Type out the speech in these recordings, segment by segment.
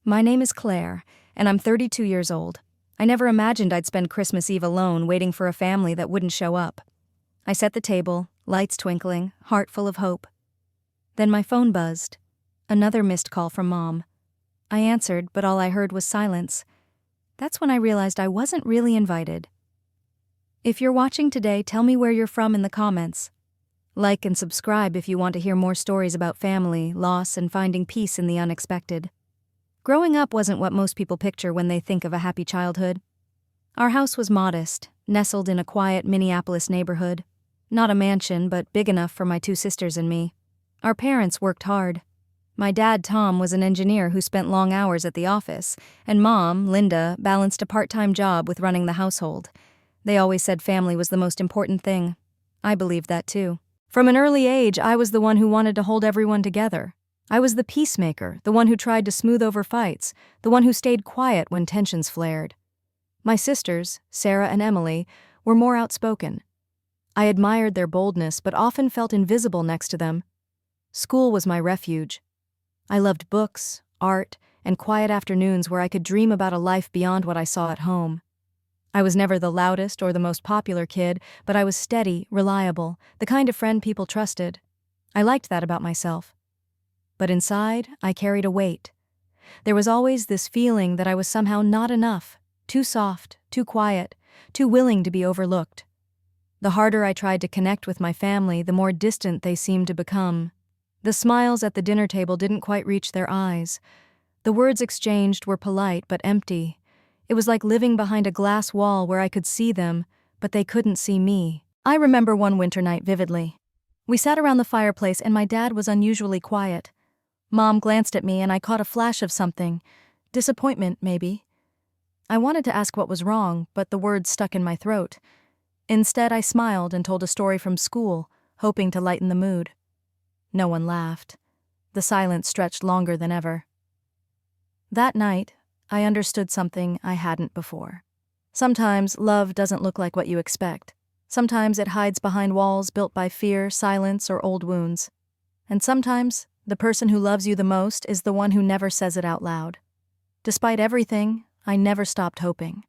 My name is Claire, and I'm 32 years old. I never imagined I'd spend Christmas Eve alone waiting for a family that wouldn't show up. I set the table, lights twinkling, heart full of hope. Then my phone buzzed. Another missed call from Mom. I answered, but all I heard was silence. That's when I realized I wasn't really invited. If you're watching today, tell me where you're from in the comments. Like and subscribe if you want to hear more stories about family, loss, and finding peace in the unexpected. Growing up wasn't what most people picture when they think of a happy childhood. Our house was modest, nestled in a quiet Minneapolis neighborhood. Not a mansion, but big enough for my two sisters and me. Our parents worked hard. My dad, Tom, was an engineer who spent long hours at the office, and Mom, Linda, balanced a part-time job with running the household. They always said family was the most important thing. I believed that too. From an early age, I was the one who wanted to hold everyone together. I was the peacemaker, the one who tried to smooth over fights, the one who stayed quiet when tensions flared. My sisters, Sarah and Emily, were more outspoken. I admired their boldness but often felt invisible next to them. School was my refuge. I loved books, art, and quiet afternoons where I could dream about a life beyond what I saw at home. I was never the loudest or the most popular kid, but I was steady, reliable, the kind of friend people trusted. I liked that about myself. But inside, I carried a weight. There was always this feeling that I was somehow not enough, too soft, too quiet, too willing to be overlooked. The harder I tried to connect with my family, the more distant they seemed to become. The smiles at the dinner table didn't quite reach their eyes. The words exchanged were polite but empty. It was like living behind a glass wall where I could see them, but they couldn't see me. I remember one winter night vividly. We sat around the fireplace and my dad was unusually quiet. Mom glanced at me and I caught a flash of something. Disappointment, maybe. I wanted to ask what was wrong, but the words stuck in my throat. Instead, I smiled and told a story from school, hoping to lighten the mood. No one laughed. The silence stretched longer than ever. That night, I understood something I hadn't before. Sometimes love doesn't look like what you expect. Sometimes it hides behind walls built by fear, silence, or old wounds. And sometimes the person who loves you the most is the one who never says it out loud. Despite everything, I never stopped hoping.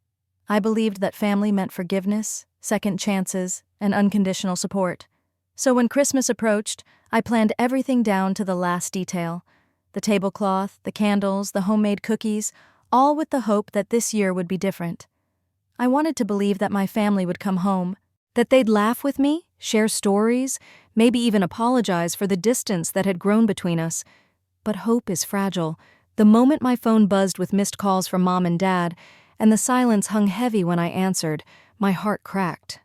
I believed that family meant forgiveness, second chances, and unconditional support. So when Christmas approached, I planned everything down to the last detail. The tablecloth, the candles, the homemade cookies, all with the hope that this year would be different. I wanted to believe that my family would come home, that they'd laugh with me, share stories, maybe even apologize for the distance that had grown between us. But hope is fragile. The moment my phone buzzed with missed calls from Mom and Dad, and the silence hung heavy when I answered, my heart cracked.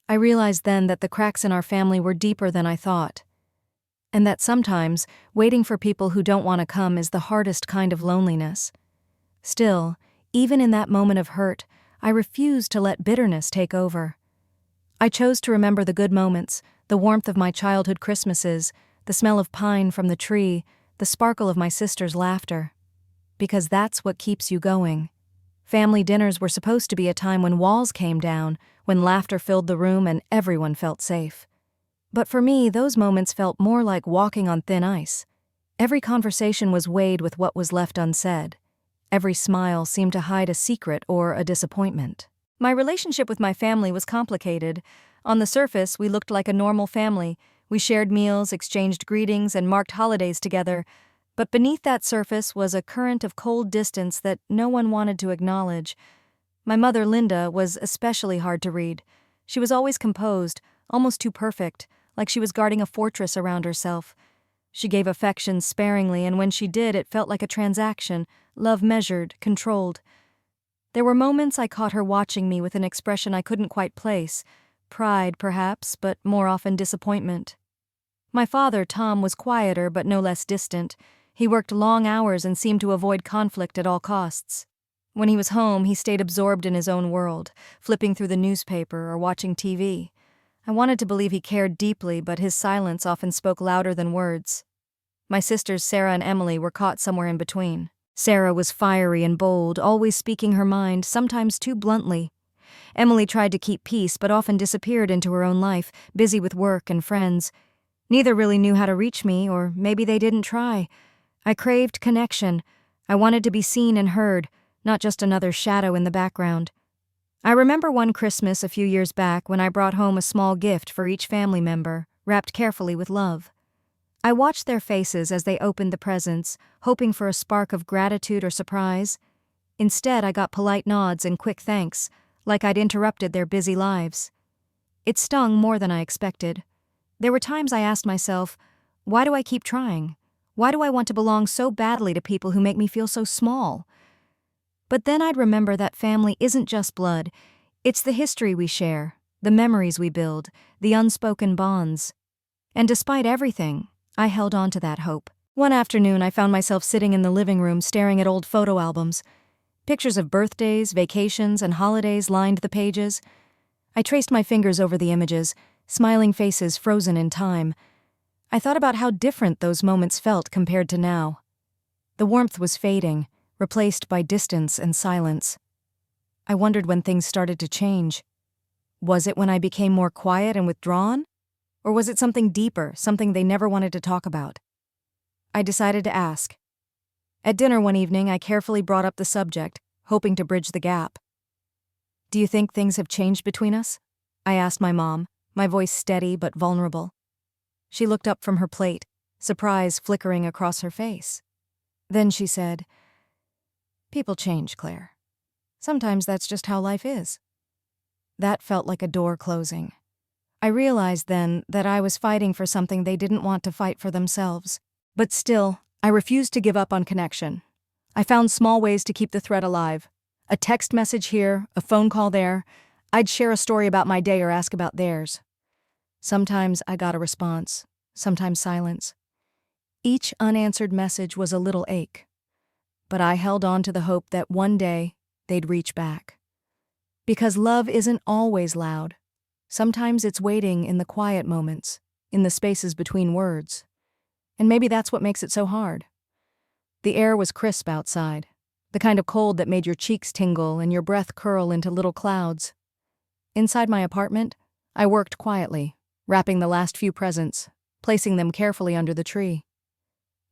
I realized then that the cracks in our family were deeper than I thought, and that sometimes waiting for people who don't want to come is the hardest kind of loneliness. Still, even in that moment of hurt, I refused to let bitterness take over. I chose to remember the good moments, the warmth of my childhood Christmases, the smell of pine from the tree, the sparkle of my sister's laughter. Because that's what keeps you going. Family dinners were supposed to be a time when walls came down, when laughter filled the room and everyone felt safe. But for me, those moments felt more like walking on thin ice. Every conversation was weighed with what was left unsaid. Every smile seemed to hide a secret or a disappointment. My relationship with my family was complicated. On the surface, we looked like a normal family. We shared meals, exchanged greetings, and marked holidays together. But beneath that surface was a current of cold distance that no one wanted to acknowledge. My mother, Linda, was especially hard to read. She was always composed, almost too perfect, like she was guarding a fortress around herself. She gave affection sparingly, and when she did, it felt like a transaction, love measured, controlled. There were moments I caught her watching me with an expression I couldn't quite place. Pride, perhaps, but more often disappointment. My father, Tom, was quieter but no less distant. He worked long hours and seemed to avoid conflict at all costs. When he was home, he stayed absorbed in his own world, flipping through the newspaper or watching TV. I wanted to believe he cared deeply, but his silence often spoke louder than words. My sisters Sarah and Emily were caught somewhere in between. Sarah was fiery and bold, always speaking her mind, sometimes too bluntly. Emily tried to keep peace but often disappeared into her own life, busy with work and friends. Neither really knew how to reach me, or maybe they didn't try. I craved connection. I wanted to be seen and heard, not just another shadow in the background. I remember one Christmas a few years back when I brought home a small gift for each family member, wrapped carefully with love. I watched their faces as they opened the presents, hoping for a spark of gratitude or surprise. Instead, I got polite nods and quick thanks, like I'd interrupted their busy lives. It stung more than I expected. There were times I asked myself, why do I keep trying? Why do I want to belong so badly to people who make me feel so small? But then I'd remember that family isn't just blood. It's the history we share, the memories we build, the unspoken bonds. And despite everything, I held on to that hope. One afternoon, I found myself sitting in the living room staring at old photo albums. Pictures of birthdays, vacations, and holidays lined the pages. I traced my fingers over the images, smiling faces frozen in time. I thought about how different those moments felt compared to now. The warmth was fading, replaced by distance and silence. I wondered when things started to change. Was it when I became more quiet and withdrawn? Or was it something deeper, something they never wanted to talk about? I decided to ask. At dinner one evening, I carefully brought up the subject, hoping to bridge the gap. "Do you think things have changed between us?" I asked my mom, my voice steady but vulnerable. She looked up from her plate, surprise flickering across her face. Then she said, "People change, Claire. Sometimes that's just how life is." That felt like a door closing. I realized then that I was fighting for something they didn't want to fight for themselves. But still, I refused to give up on connection. I found small ways to keep the thread alive. A text message here, a phone call there. I'd share a story about my day or ask about theirs. Sometimes I got a response, sometimes silence. Each unanswered message was a little ache. But I held on to the hope that one day they'd reach back. Because love isn't always loud. Sometimes it's waiting in the quiet moments, in the spaces between words. And maybe that's what makes it so hard. The air was crisp outside, the kind of cold that made your cheeks tingle and your breath curl into little clouds. Inside my apartment, I worked quietly, wrapping the last few presents, placing them carefully under the tree.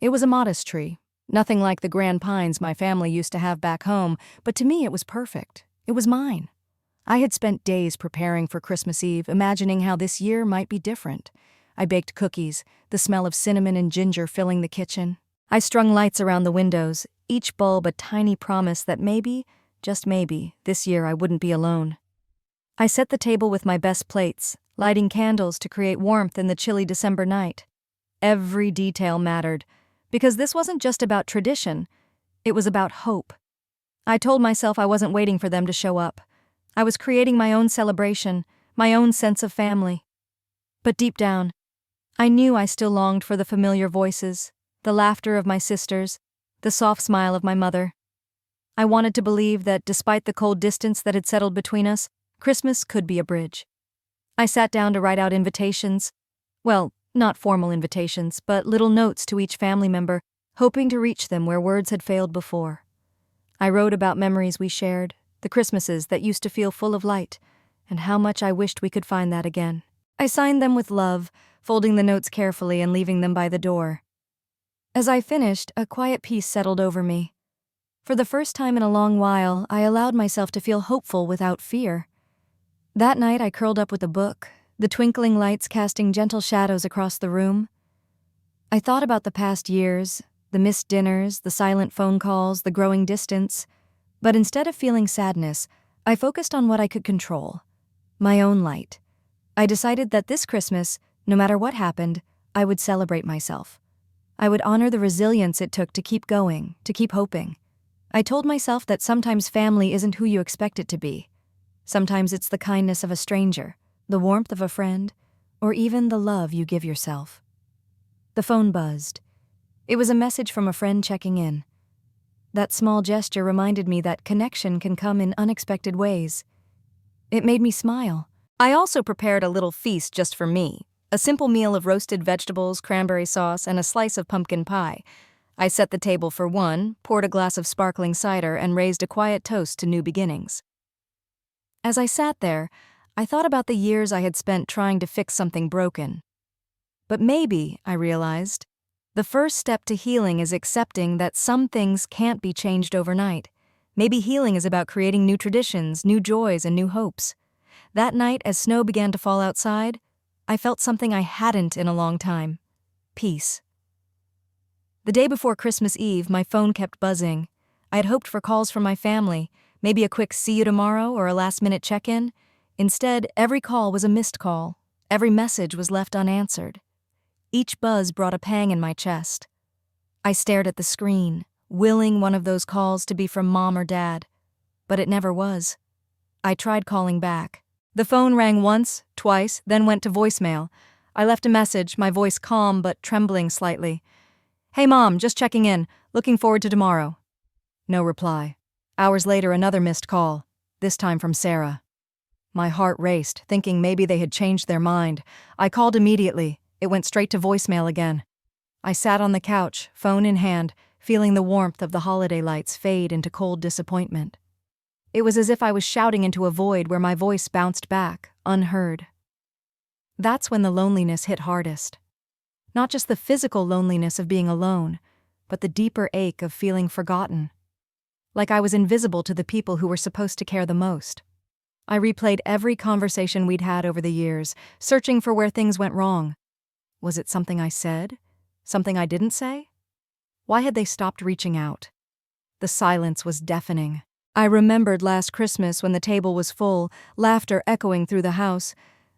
It was a modest tree, nothing like the grand pines my family used to have back home, but to me it was perfect. It was mine. I had spent days preparing for Christmas Eve, imagining how this year might be different. I baked cookies, the smell of cinnamon and ginger filling the kitchen. I strung lights around the windows, each bulb a tiny promise that maybe, just maybe, this year I wouldn't be alone. I set the table with my best plates, lighting candles to create warmth in the chilly December night. Every detail mattered, because this wasn't just about tradition, it was about hope. I told myself I wasn't waiting for them to show up. I was creating my own celebration, my own sense of family. But deep down, I knew I still longed for the familiar voices, the laughter of my sisters, the soft smile of my mother. I wanted to believe that despite the cold distance that had settled between us, Christmas could be a bridge. I sat down to write out invitations. Well, not formal invitations, but little notes to each family member, hoping to reach them where words had failed before. I wrote about memories we shared, the Christmases that used to feel full of light, and how much I wished we could find that again. I signed them with love, folding the notes carefully and leaving them by the door. As I finished, a quiet peace settled over me. For the first time in a long while, I allowed myself to feel hopeful without fear. That night I curled up with a book, the twinkling lights casting gentle shadows across the room. I thought about the past years, the missed dinners, the silent phone calls, the growing distance. But instead of feeling sadness, I focused on what I could control, my own light. I decided that this Christmas, no matter what happened, I would celebrate myself. I would honor the resilience it took to keep going, to keep hoping. I told myself that sometimes family isn't who you expect it to be. Sometimes it's the kindness of a stranger, the warmth of a friend, or even the love you give yourself. The phone buzzed. It was a message from a friend checking in. That small gesture reminded me that connection can come in unexpected ways. It made me smile. I also prepared a little feast just for me, a simple meal of roasted vegetables, cranberry sauce, and a slice of pumpkin pie. I set the table for one, poured a glass of sparkling cider, and raised a quiet toast to new beginnings. As I sat there, I thought about the years I had spent trying to fix something broken. But maybe, I realized, The first step to healing is accepting that some things can't be changed overnight. Maybe healing is about creating new traditions, new joys, and new hopes. That night, as snow began to fall outside, I felt something I hadn't in a long time: peace. The day before Christmas Eve, my phone kept buzzing. I had hoped for calls from my family, maybe a quick "see you tomorrow" or a last-minute check-in. Instead, every call was a missed call. Every message was left unanswered. Each buzz brought a pang in my chest. I stared at the screen, willing one of those calls to be from Mom or Dad, but it never was. I tried calling back. The phone rang once, twice, then went to voicemail. I left a message, my voice calm but trembling slightly. "Hey Mom, just checking in. Looking forward to tomorrow." No reply. Hours later, another missed call, this time from Sarah. My heart raced, thinking maybe they had changed their mind. I called immediately. It went straight to voicemail again. I sat on the couch, phone in hand, feeling the warmth of the holiday lights fade into cold disappointment. It was as if I was shouting into a void where my voice bounced back, unheard. That's when the loneliness hit hardest. Not just the physical loneliness of being alone, but the deeper ache of feeling forgotten. Like I was invisible to the people who were supposed to care the most. I replayed every conversation we'd had over the years, searching for where things went wrong. Was it something I said? Something I didn't say? Why had they stopped reaching out? The silence was deafening. I remembered last Christmas when the table was full, laughter echoing through the house.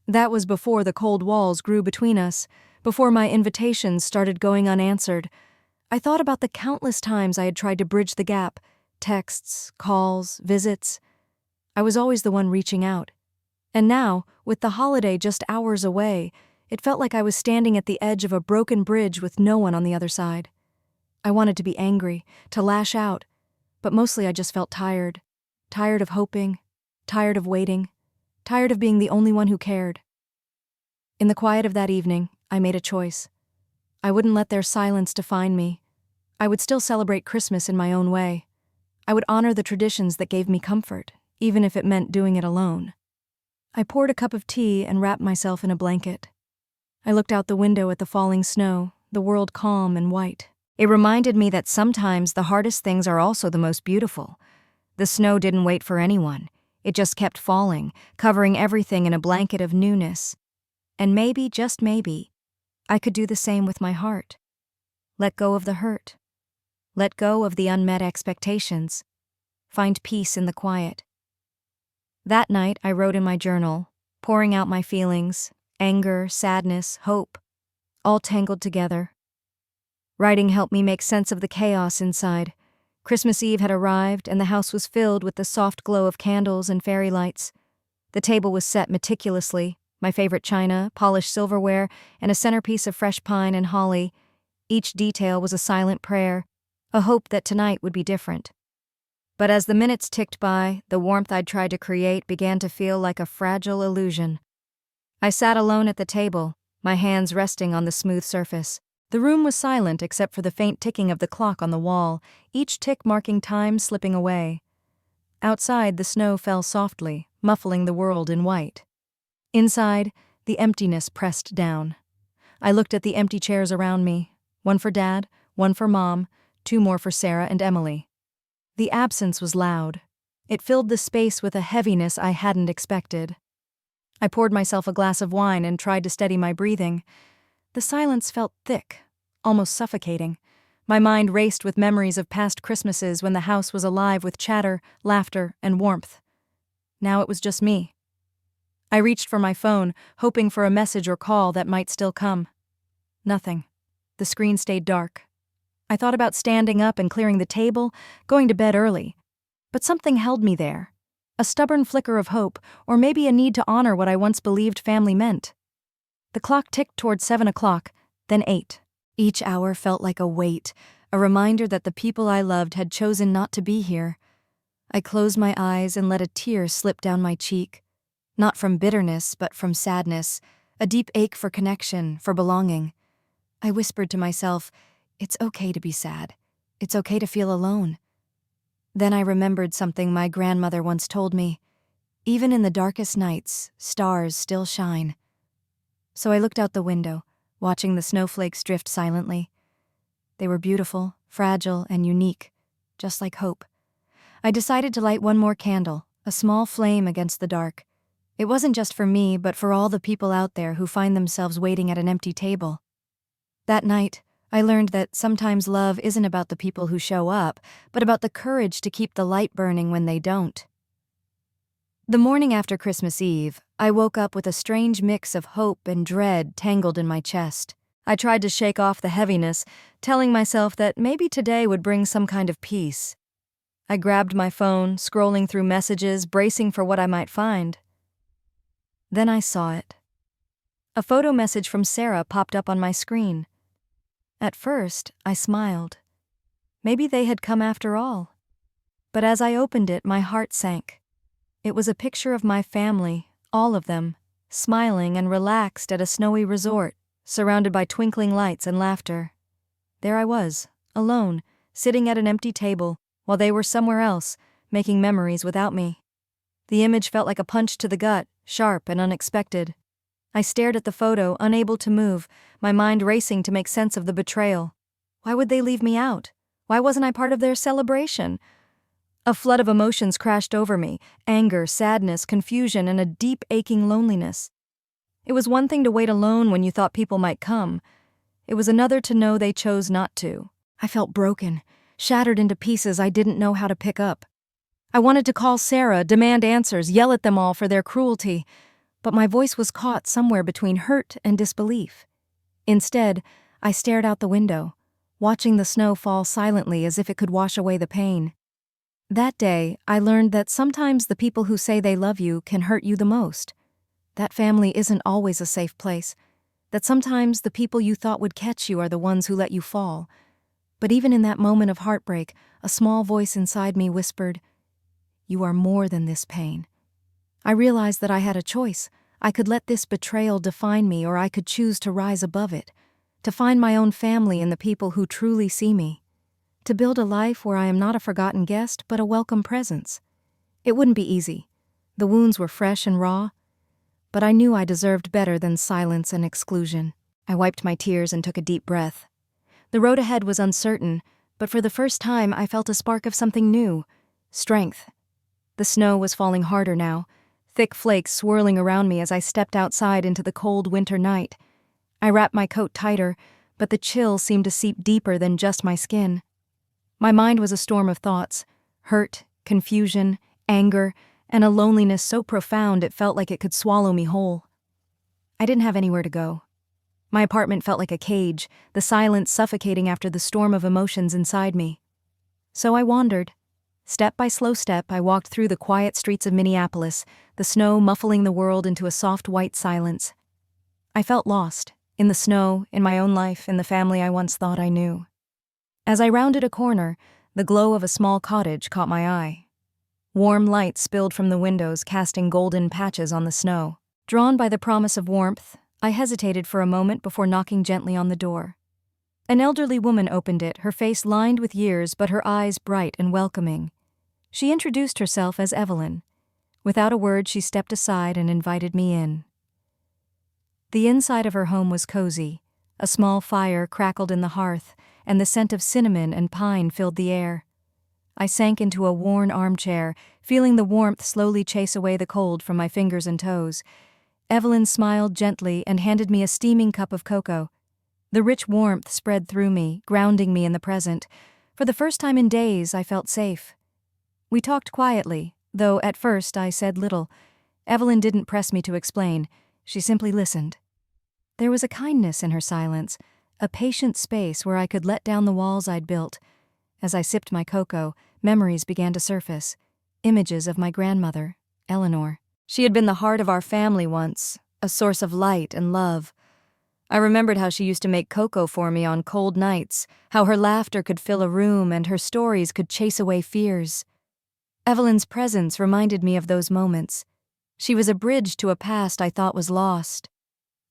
That was before the cold walls grew between us, before my invitations started going unanswered. I thought about the countless times I had tried to bridge the gap: texts, calls, visits. I was always the one reaching out. And now, with the holiday just hours away, it felt like I was standing at the edge of a broken bridge with no one on the other side. I wanted to be angry, to lash out, but mostly I just felt tired. Tired of hoping, tired of waiting, tired of being the only one who cared. In the quiet of that evening, I made a choice. I wouldn't let their silence define me. I would still celebrate Christmas in my own way. I would honor the traditions that gave me comfort, even if it meant doing it alone. I poured a cup of tea and wrapped myself in a blanket. I looked out the window at the falling snow, the world calm and white. It reminded me that sometimes the hardest things are also the most beautiful. The snow didn't wait for anyone. It just kept falling, covering everything in a blanket of newness. And maybe, just maybe, I could do the same with my heart. Let go of the hurt. Let go of the unmet expectations. Find peace in the quiet. That night, I wrote in my journal, pouring out my feelings: anger, sadness, hope, all tangled together. Writing helped me make sense of the chaos inside. Christmas Eve had arrived, and the house was filled with the soft glow of candles and fairy lights. The table was set meticulously, my favorite china, polished silverware, and a centerpiece of fresh pine and holly. Each detail was a silent prayer, a hope that tonight would be different. But as the minutes ticked by, the warmth I'd tried to create began to feel like a fragile illusion. I sat alone at the table, my hands resting on the smooth surface. The room was silent except for the faint ticking of the clock on the wall, each tick marking time slipping away. Outside, the snow fell softly, muffling the world in white. Inside, the emptiness pressed down. I looked at the empty chairs around me, one for Dad, one for Mom, 2 more for Sarah and Emily. The absence was loud. It filled the space with a heaviness I hadn't expected. I poured myself a glass of wine and tried to steady my breathing. The silence felt thick, almost suffocating. My mind raced with memories of past Christmases when the house was alive with chatter, laughter, and warmth. Now it was just me. I reached for my phone, hoping for a message or call that might still come. Nothing. The screen stayed dark. I thought about standing up and clearing the table, going to bed early. But something held me there. A stubborn flicker of hope, or maybe a need to honor what I once believed family meant. The clock ticked toward 7 o'clock, then 8. Each hour felt like a weight, a reminder that the people I loved had chosen not to be here. I closed my eyes and let a tear slip down my cheek. Not from bitterness, but from sadness, a deep ache for connection, for belonging. I whispered to myself, "It's okay to be sad. It's okay to feel alone." Then I remembered something my grandmother once told me. Even in the darkest nights, stars still shine. So I looked out the window, watching the snowflakes drift silently. They were beautiful, fragile, and unique, just like hope. I decided to light one more candle, a small flame against the dark. It wasn't just for me, but for all the people out there who find themselves waiting at an empty table. That night, I learned that sometimes love isn't about the people who show up, but about the courage to keep the light burning when they don't. The morning after Christmas Eve, I woke up with a strange mix of hope and dread tangled in my chest. I tried to shake off the heaviness, telling myself that maybe today would bring some kind of peace. I grabbed my phone, scrolling through messages, bracing for what I might find. Then I saw it. A photo message from Sarah popped up on my screen. At first, I smiled. Maybe they had come after all. But as I opened it, my heart sank. It was a picture of my family, all of them, smiling and relaxed at a snowy resort, surrounded by twinkling lights and laughter. There I was, alone, sitting at an empty table, while they were somewhere else, making memories without me. The image felt like a punch to the gut, sharp and unexpected. I stared at the photo, unable to move, my mind racing to make sense of the betrayal. Why would they leave me out? Why wasn't I part of their celebration? A flood of emotions crashed over me: anger, sadness, confusion, and a deep, aching loneliness. It was one thing to wait alone when you thought people might come. It was another to know they chose not to. I felt broken, shattered into pieces I didn't know how to pick up. I wanted to call Sarah, demand answers, yell at them all for their cruelty, but my voice was caught somewhere between hurt and disbelief. Instead, I stared out the window, watching the snow fall silently as if it could wash away the pain. That day, I learned that sometimes the people who say they love you can hurt you the most. That family isn't always a safe place. That sometimes the people you thought would catch you are the ones who let you fall. But even in that moment of heartbreak, a small voice inside me whispered, "You are more than this pain." I realized that I had a choice. I could let this betrayal define me, or I could choose to rise above it, to find my own family in the people who truly see me, to build a life where I am not a forgotten guest, but a welcome presence. It wouldn't be easy. The wounds were fresh and raw, but I knew I deserved better than silence and exclusion. I wiped my tears and took a deep breath. The road ahead was uncertain, but for the first time I felt a spark of something new: strength. The snow was falling harder now, thick flakes swirling around me as I stepped outside into the cold winter night. I wrapped my coat tighter, but the chill seemed to seep deeper than just my skin. My mind was a storm of thoughts: hurt, confusion, anger, and a loneliness so profound it felt like it could swallow me whole. I didn't have anywhere to go. My apartment felt like a cage, the silence suffocating after the storm of emotions inside me. So I wandered. Step by slow step, I walked through the quiet streets of Minneapolis, the snow muffling the world into a soft white silence. I felt lost, in the snow, in my own life, in the family I once thought I knew. As I rounded a corner, the glow of a small cottage caught my eye. Warm light spilled from the windows, casting golden patches on the snow. Drawn by the promise of warmth, I hesitated for a moment before knocking gently on the door. An elderly woman opened it, her face lined with years but her eyes bright and welcoming. She introduced herself as Evelyn. Without a word, she stepped aside and invited me in. The inside of her home was cozy. A small fire crackled in the hearth, and the scent of cinnamon and pine filled the air. I sank into a worn armchair, feeling the warmth slowly chase away the cold from my fingers and toes. Evelyn smiled gently and handed me a steaming cup of cocoa. The rich warmth spread through me, grounding me in the present. For the first time in days, I felt safe. We talked quietly, though at first I said little. Evelyn didn't press me to explain. She simply listened. There was a kindness in her silence, a patient space where I could let down the walls I'd built. As I sipped my cocoa, memories began to surface. Images of my grandmother, Eleanor. She had been the heart of our family once, a source of light and love. I remembered how she used to make cocoa for me on cold nights, how her laughter could fill a room and her stories could chase away fears. Evelyn's presence reminded me of those moments. She was a bridge to a past I thought was lost.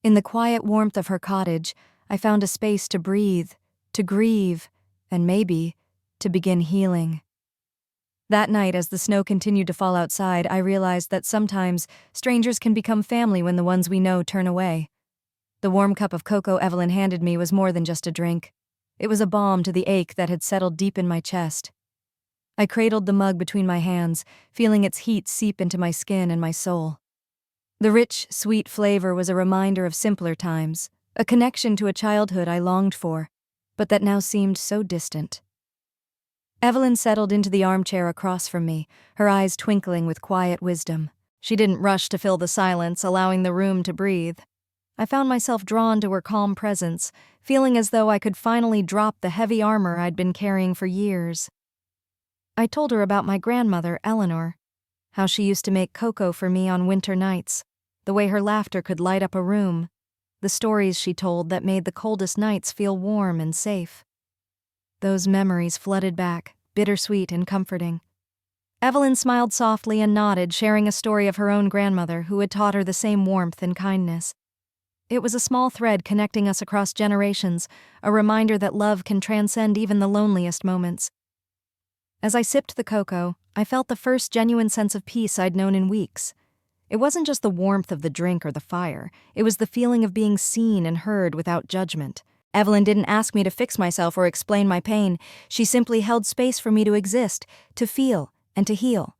In the quiet warmth of her cottage, I found a space to breathe, to grieve, and maybe to begin healing. That night, as the snow continued to fall outside, I realized that sometimes strangers can become family when the ones we know turn away. The warm cup of cocoa Evelyn handed me was more than just a drink. It was a balm to the ache that had settled deep in my chest. I cradled the mug between my hands, feeling its heat seep into my skin and my soul. The rich, sweet flavor was a reminder of simpler times, a connection to a childhood I longed for, but that now seemed so distant. Evelyn settled into the armchair across from me, her eyes twinkling with quiet wisdom. She didn't rush to fill the silence, allowing the room to breathe. I found myself drawn to her calm presence, feeling as though I could finally drop the heavy armor I'd been carrying for years. I told her about my grandmother, Eleanor, how she used to make cocoa for me on winter nights, the way her laughter could light up a room, the stories she told that made the coldest nights feel warm and safe. Those memories flooded back, bittersweet and comforting. Evelyn smiled softly and nodded, sharing a story of her own grandmother who had taught her the same warmth and kindness. It was a small thread connecting us across generations, a reminder that love can transcend even the loneliest moments. As I sipped the cocoa, I felt the first genuine sense of peace I'd known in weeks. It wasn't just the warmth of the drink or the fire, it was the feeling of being seen and heard without judgment. Evelyn didn't ask me to fix myself or explain my pain. She simply held space for me to exist, to feel, and to heal.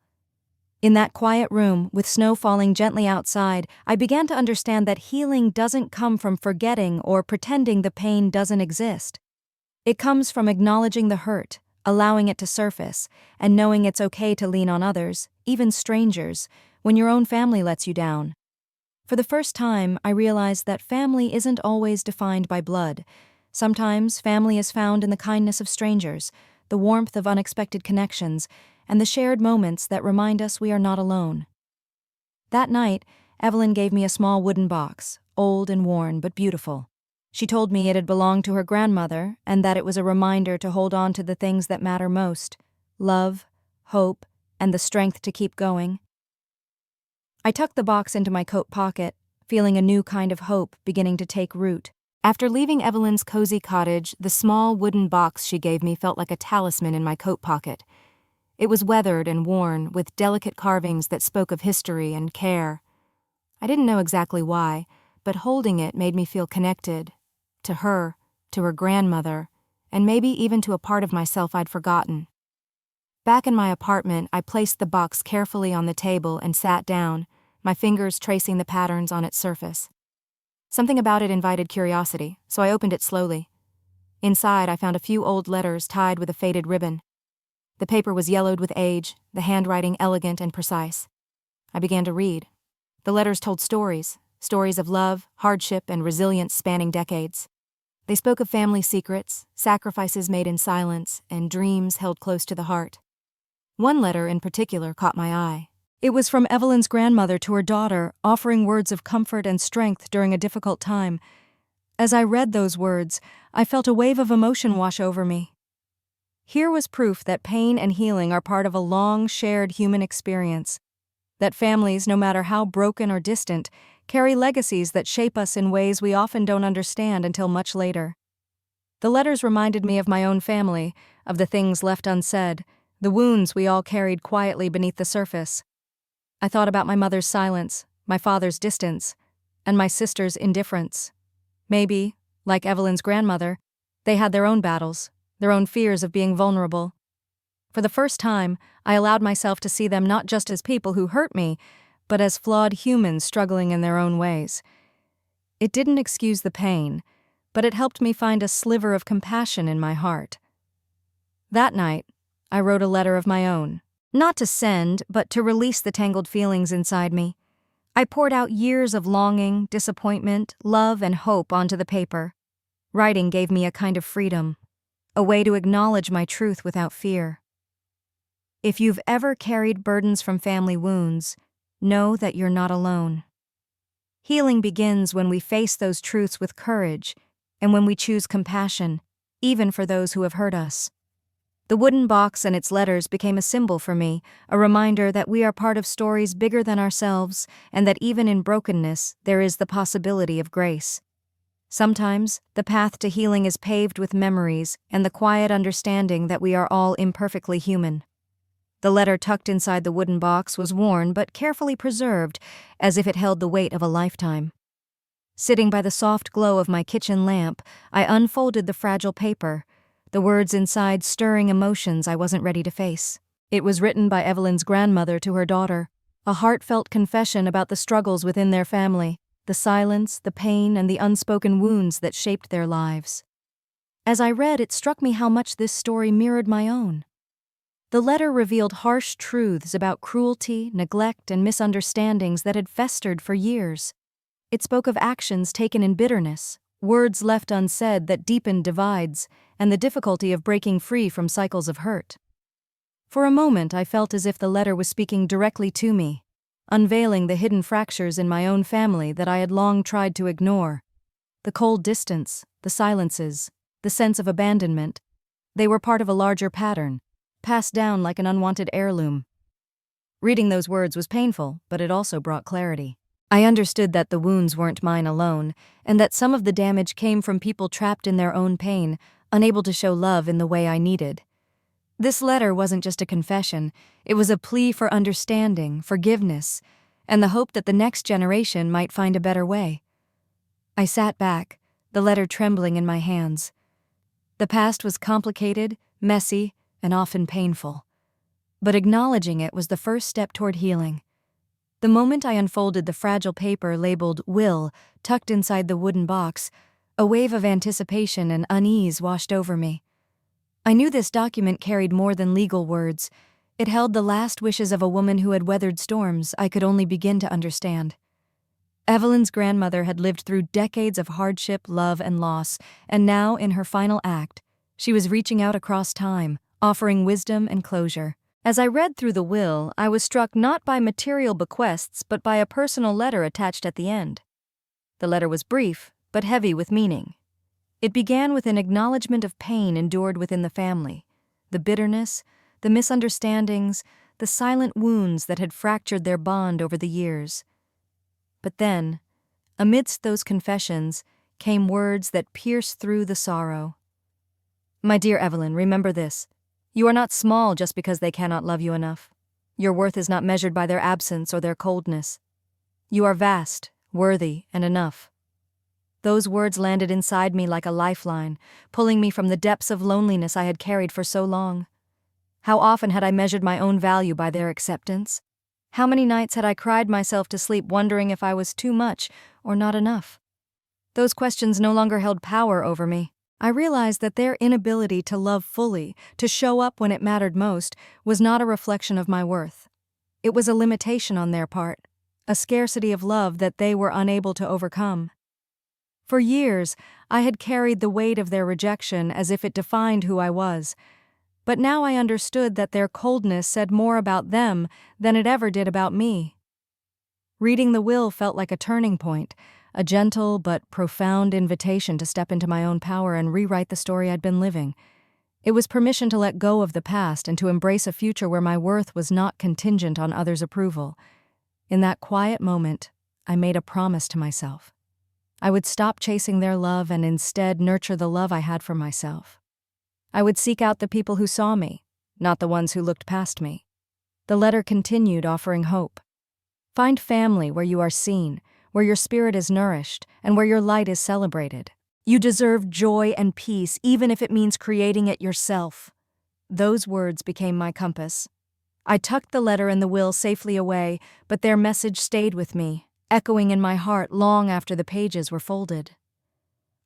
In that quiet room, with snow falling gently outside, I began to understand that healing doesn't come from forgetting or pretending the pain doesn't exist. It comes from acknowledging the hurt, allowing it to surface, and knowing it's okay to lean on others, even strangers, when your own family lets you down. For the first time, I realized that family isn't always defined by blood. Sometimes family is found in the kindness of strangers, the warmth of unexpected connections, and the shared moments that remind us we are not alone. That night, Evelyn gave me a small wooden box, old and worn but beautiful. She told me it had belonged to her grandmother and that it was a reminder to hold on to the things that matter most: love, hope, and the strength to keep going. I tucked the box into my coat pocket, feeling a new kind of hope beginning to take root. After leaving Evelyn's cozy cottage, the small wooden box she gave me felt like a talisman in my coat pocket. It was weathered and worn, with delicate carvings that spoke of history and care. I didn't know exactly why, but holding it made me feel connected. To her, to her grandmother, and maybe even to a part of myself I'd forgotten. Back in my apartment, I placed the box carefully on the table and sat down, my fingers tracing the patterns on its surface. Something about it invited curiosity, so I opened it slowly. Inside, I found a few old letters tied with a faded ribbon. The paper was yellowed with age, the handwriting elegant and precise. I began to read. The letters told stories of love, hardship, and resilience spanning decades. They spoke of family secrets, sacrifices made in silence, and dreams held close to the heart. One letter in particular caught my eye. It was from Evelyn's grandmother to her daughter, offering words of comfort and strength during a difficult time. As I read those words, I felt a wave of emotion wash over me. Here was proof that pain and healing are part of a long, shared human experience. That families, no matter how broken or distant, carry legacies that shape us in ways we often don't understand until much later. The letters reminded me of my own family, of the things left unsaid, the wounds we all carried quietly beneath the surface. I thought about my mother's silence, my father's distance, and my sister's indifference. Maybe, like Evelyn's grandmother, they had their own battles, their own fears of being vulnerable. For the first time, I allowed myself to see them not just as people who hurt me, but as flawed humans struggling in their own ways. It didn't excuse the pain, but it helped me find a sliver of compassion in my heart. That night, I wrote a letter of my own, not to send, but to release the tangled feelings inside me. I poured out years of longing, disappointment, love, and hope onto the paper. Writing gave me a kind of freedom, a way to acknowledge my truth without fear. If you've ever carried burdens from family wounds, know that you're not alone. Healing begins when we face those truths with courage and when we choose compassion, even for those who have hurt us. The wooden box and its letters became a symbol for me, a reminder that we are part of stories bigger than ourselves and that even in brokenness, there is the possibility of grace. Sometimes, the path to healing is paved with memories and the quiet understanding that we are all imperfectly human. The letter tucked inside the wooden box was worn but carefully preserved, as if it held the weight of a lifetime. Sitting by the soft glow of my kitchen lamp, I unfolded the fragile paper, the words inside stirring emotions I wasn't ready to face. It was written by Evelyn's grandmother to her daughter, a heartfelt confession about the struggles within their family, the silence, the pain, and the unspoken wounds that shaped their lives. As I read, it struck me how much this story mirrored my own. The letter revealed harsh truths about cruelty, neglect, and misunderstandings that had festered for years. It spoke of actions taken in bitterness, words left unsaid that deepened divides, and the difficulty of breaking free from cycles of hurt. For a moment, I felt as if the letter was speaking directly to me, unveiling the hidden fractures in my own family that I had long tried to ignore. The cold distance, the silences, the sense of abandonment, they were part of a larger pattern, passed down like an unwanted heirloom. Reading those words was painful, but it also brought clarity. I understood that the wounds weren't mine alone, and that some of the damage came from people trapped in their own pain, unable to show love in the way I needed. This letter wasn't just a confession, it was a plea for understanding, forgiveness, and the hope that the next generation might find a better way. I sat back, the letter trembling in my hands. The past was complicated, messy, and often painful. But acknowledging it was the first step toward healing. The moment I unfolded the fragile paper labeled "Will" tucked inside the wooden box, a wave of anticipation and unease washed over me. I knew this document carried more than legal words. It held the last wishes of a woman who had weathered storms I could only begin to understand. Evelyn's grandmother had lived through decades of hardship, love, and loss, and now, in her final act, she was reaching out across time, offering wisdom and closure. As I read through the will, I was struck not by material bequests but by a personal letter attached at the end. The letter was brief, but heavy with meaning. It began with an acknowledgement of pain endured within the family, the bitterness, the misunderstandings, the silent wounds that had fractured their bond over the years. But then, amidst those confessions, came words that pierced through the sorrow. "My dear Evelyn, remember this. You are not small just because they cannot love you enough. Your worth is not measured by their absence or their coldness. You are vast, worthy, and enough." Those words landed inside me like a lifeline, pulling me from the depths of loneliness I had carried for so long. How often had I measured my own value by their acceptance? How many nights had I cried myself to sleep wondering if I was too much or not enough? Those questions no longer held power over me. I realized that their inability to love fully, to show up when it mattered most, was not a reflection of my worth. It was a limitation on their part, a scarcity of love that they were unable to overcome. For years, I had carried the weight of their rejection as if it defined who I was, but now I understood that their coldness said more about them than it ever did about me. Reading the will felt like a turning point, a gentle but profound invitation to step into my own power and rewrite the story I'd been living. It was permission to let go of the past and to embrace a future where my worth was not contingent on others' approval. In that quiet moment, I made a promise to myself. I would stop chasing their love and instead nurture the love I had for myself. I would seek out the people who saw me, not the ones who looked past me. The letter continued, offering hope. Find family where you are seen, where your spirit is nourished, and where your light is celebrated. You deserve joy and peace, even if it means creating it yourself. Those words became my compass. I tucked the letter and the will safely away, but their message stayed with me, echoing in my heart long after the pages were folded.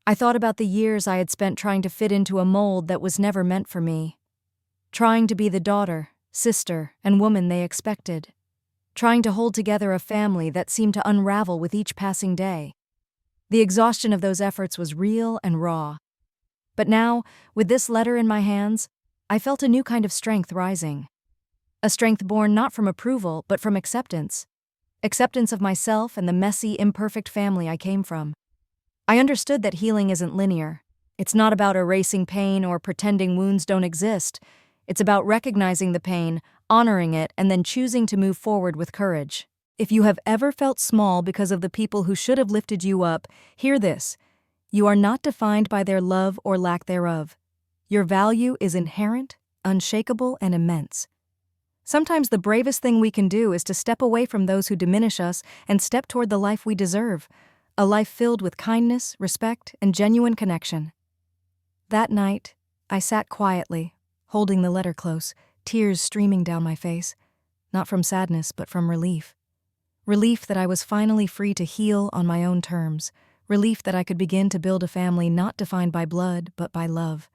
I thought about the years I had spent trying to fit into a mold that was never meant for me. Trying to be the daughter, sister, and woman they expected. Trying to hold together a family that seemed to unravel with each passing day. The exhaustion of those efforts was real and raw. But now, with this letter in my hands, I felt a new kind of strength rising. A strength born not from approval, but from acceptance. Acceptance of myself and the messy, imperfect family I came from. I understood that healing isn't linear. It's not about erasing pain or pretending wounds don't exist. It's about recognizing the pain, honoring it, and then choosing to move forward with courage. If you have ever felt small because of the people who should have lifted you up, hear this. You are not defined by their love or lack thereof. Your value is inherent, unshakable, and immense. Sometimes the bravest thing we can do is to step away from those who diminish us and step toward the life we deserve, a life filled with kindness, respect, and genuine connection. That night, I sat quietly, holding the letter close, tears streaming down my face, not from sadness but from relief. Relief that I was finally free to heal on my own terms, relief that I could begin to build a family not defined by blood but by love.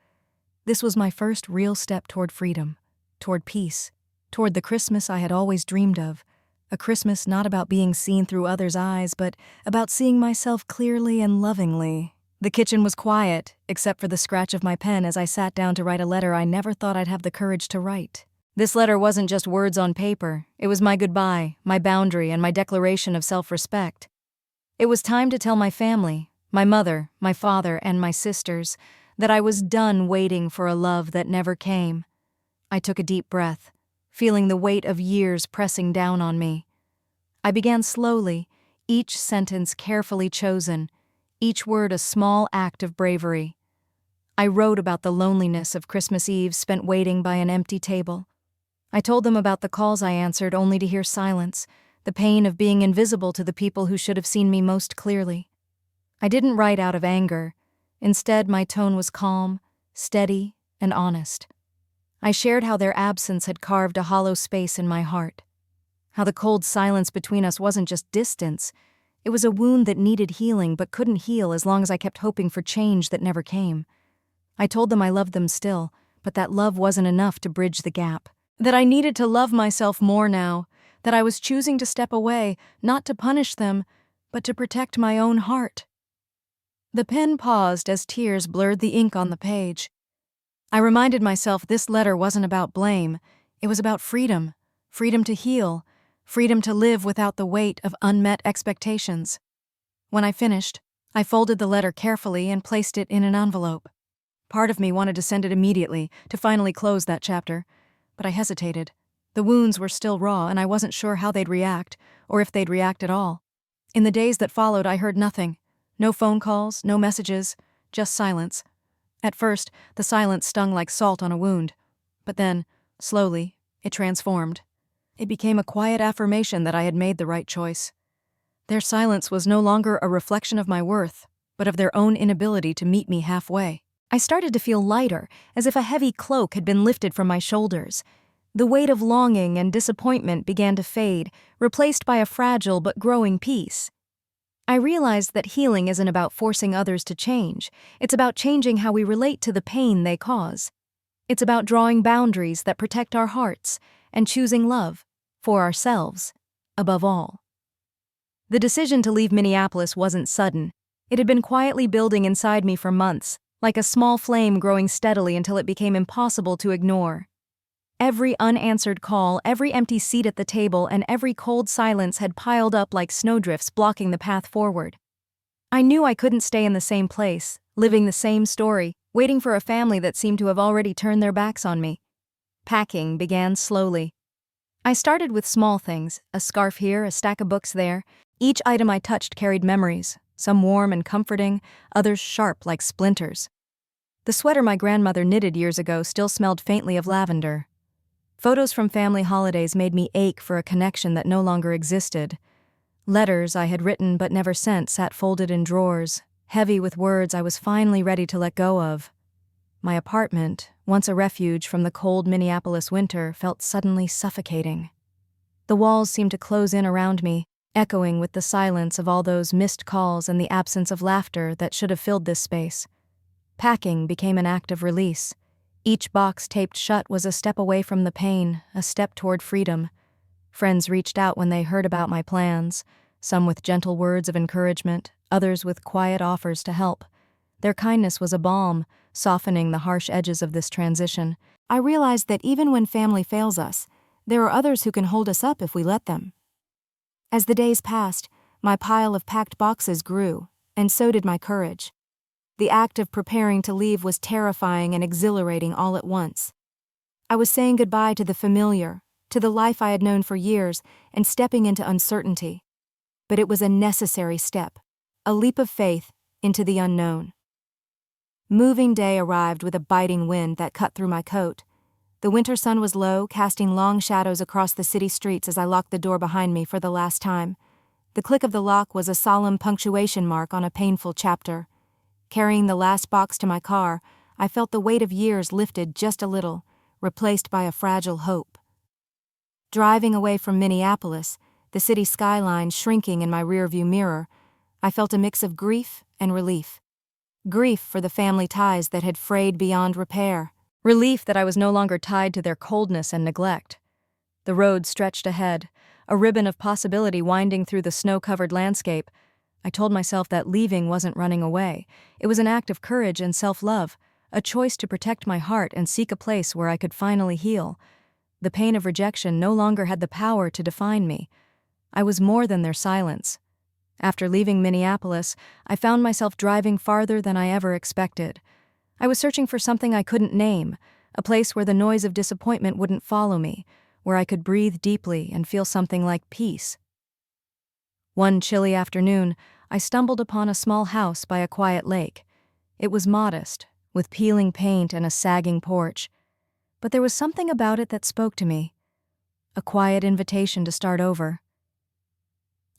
This was my first real step toward freedom, toward peace, toward the Christmas I had always dreamed of, a Christmas not about being seen through others' eyes, but about seeing myself clearly and lovingly. The kitchen was quiet, except for the scratch of my pen as I sat down to write a letter I never thought I'd have the courage to write. This letter wasn't just words on paper. It was my goodbye, my boundary, and my declaration of self-respect. It was time to tell my family, my mother, my father, and my sisters, that I was done waiting for a love that never came. I took a deep breath, feeling the weight of years pressing down on me. I began slowly, each sentence carefully chosen, each word a small act of bravery. I wrote about the loneliness of Christmas Eve spent waiting by an empty table. I told them about the calls I answered only to hear silence, the pain of being invisible to the people who should have seen me most clearly. I didn't write out of anger. Instead, my tone was calm, steady, and honest. I shared how their absence had carved a hollow space in my heart. How the cold silence between us wasn't just distance. It was a wound that needed healing but couldn't heal as long as I kept hoping for change that never came. I told them I loved them still, but that love wasn't enough to bridge the gap. That I needed to love myself more now. That I was choosing to step away, not to punish them, but to protect my own heart. The pen paused as tears blurred the ink on the page. I reminded myself this letter wasn't about blame. It was about freedom. Freedom to heal. Freedom to live without the weight of unmet expectations. When I finished, I folded the letter carefully and placed it in an envelope. Part of me wanted to send it immediately, to finally close that chapter, but I hesitated. The wounds were still raw, and I wasn't sure how they'd react, or if they'd react at all. In the days that followed, I heard nothing. No phone calls, no messages, just silence. At first, the silence stung like salt on a wound. But then, slowly, it transformed. It became a quiet affirmation that I had made the right choice. Their silence was no longer a reflection of my worth, but of their own inability to meet me halfway. I started to feel lighter, as if a heavy cloak had been lifted from my shoulders. The weight of longing and disappointment began to fade, replaced by a fragile but growing peace. I realized that healing isn't about forcing others to change. It's about changing how we relate to the pain they cause. It's about drawing boundaries that protect our hearts and choosing love, for ourselves, above all. The decision to leave Minneapolis wasn't sudden. It had been quietly building inside me for months, like a small flame growing steadily until it became impossible to ignore. Every unanswered call, every empty seat at the table, and every cold silence had piled up like snowdrifts blocking the path forward. I knew I couldn't stay in the same place, living the same story, waiting for a family that seemed to have already turned their backs on me. Packing began slowly. I started with small things, a scarf here, a stack of books there. Each item I touched carried memories, some warm and comforting, others sharp like splinters. The sweater my grandmother knitted years ago still smelled faintly of lavender. Photos from family holidays made me ache for a connection that no longer existed. Letters I had written but never sent sat folded in drawers, heavy with words I was finally ready to let go of. My apartment, once a refuge from the cold Minneapolis winter, felt suddenly suffocating. The walls seemed to close in around me, echoing with the silence of all those missed calls and the absence of laughter that should have filled this space. Packing became an act of release. Each box taped shut was a step away from the pain, a step toward freedom. Friends reached out when they heard about my plans, some with gentle words of encouragement, others with quiet offers to help. Their kindness was a balm, softening the harsh edges of this transition. I realized that even when family fails us, there are others who can hold us up if we let them. As the days passed, my pile of packed boxes grew, and so did my courage. The act of preparing to leave was terrifying and exhilarating all at once. I was saying goodbye to the familiar, to the life I had known for years, and stepping into uncertainty. But it was a necessary step, a leap of faith into the unknown. Moving day arrived with a biting wind that cut through my coat. The winter sun was low, casting long shadows across the city streets as I locked the door behind me for the last time. The click of the lock was a solemn punctuation mark on a painful chapter. Carrying the last box to my car, I felt the weight of years lifted just a little, replaced by a fragile hope. Driving away from Minneapolis, the city skyline shrinking in my rearview mirror, I felt a mix of grief and relief. Grief for the family ties that had frayed beyond repair. Relief that I was no longer tied to their coldness and neglect. The road stretched ahead, a ribbon of possibility winding through the snow-covered landscape. I told myself that leaving wasn't running away. It was an act of courage and self-love, a choice to protect my heart and seek a place where I could finally heal. The pain of rejection no longer had the power to define me. I was more than their silence. After leaving Minneapolis, I found myself driving farther than I ever expected. I was searching for something I couldn't name, a place where the noise of disappointment wouldn't follow me, where I could breathe deeply and feel something like peace. One chilly afternoon, I stumbled upon a small house by a quiet lake. It was modest, with peeling paint and a sagging porch. But there was something about it that spoke to me, a quiet invitation to start over.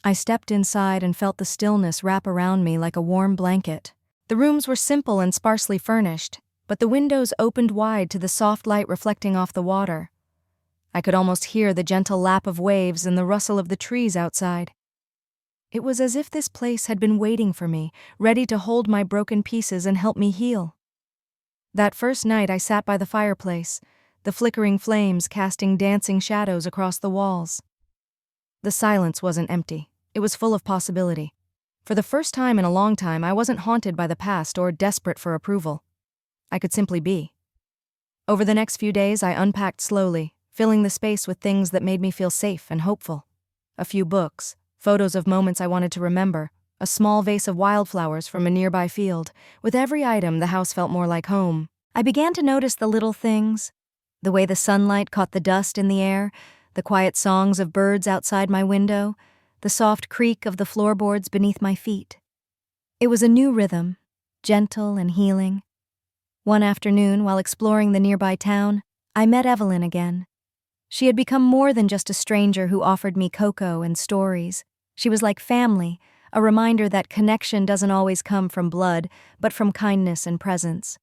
I stepped inside and felt the stillness wrap around me like a warm blanket. The rooms were simple and sparsely furnished, but the windows opened wide to the soft light reflecting off the water. I could almost hear the gentle lap of waves and the rustle of the trees outside. It was as if this place had been waiting for me, ready to hold my broken pieces and help me heal. That first night I sat by the fireplace, the flickering flames casting dancing shadows across the walls. The silence wasn't empty. It was full of possibility. For the first time in a long time, I wasn't haunted by the past or desperate for approval. I could simply be. Over the next few days, I unpacked slowly, filling the space with things that made me feel safe and hopeful. A few books, photos of moments I wanted to remember, a small vase of wildflowers from a nearby field. With every item, the house felt more like home. I began to notice the little things, the way the sunlight caught the dust in the air, the quiet songs of birds outside my window, the soft creak of the floorboards beneath my feet. It was a new rhythm, gentle and healing. One afternoon, while exploring the nearby town, I met Evelyn again. She had become more than just a stranger who offered me cocoa and stories. She was like family, a reminder that connection doesn't always come from blood, but from kindness and presence.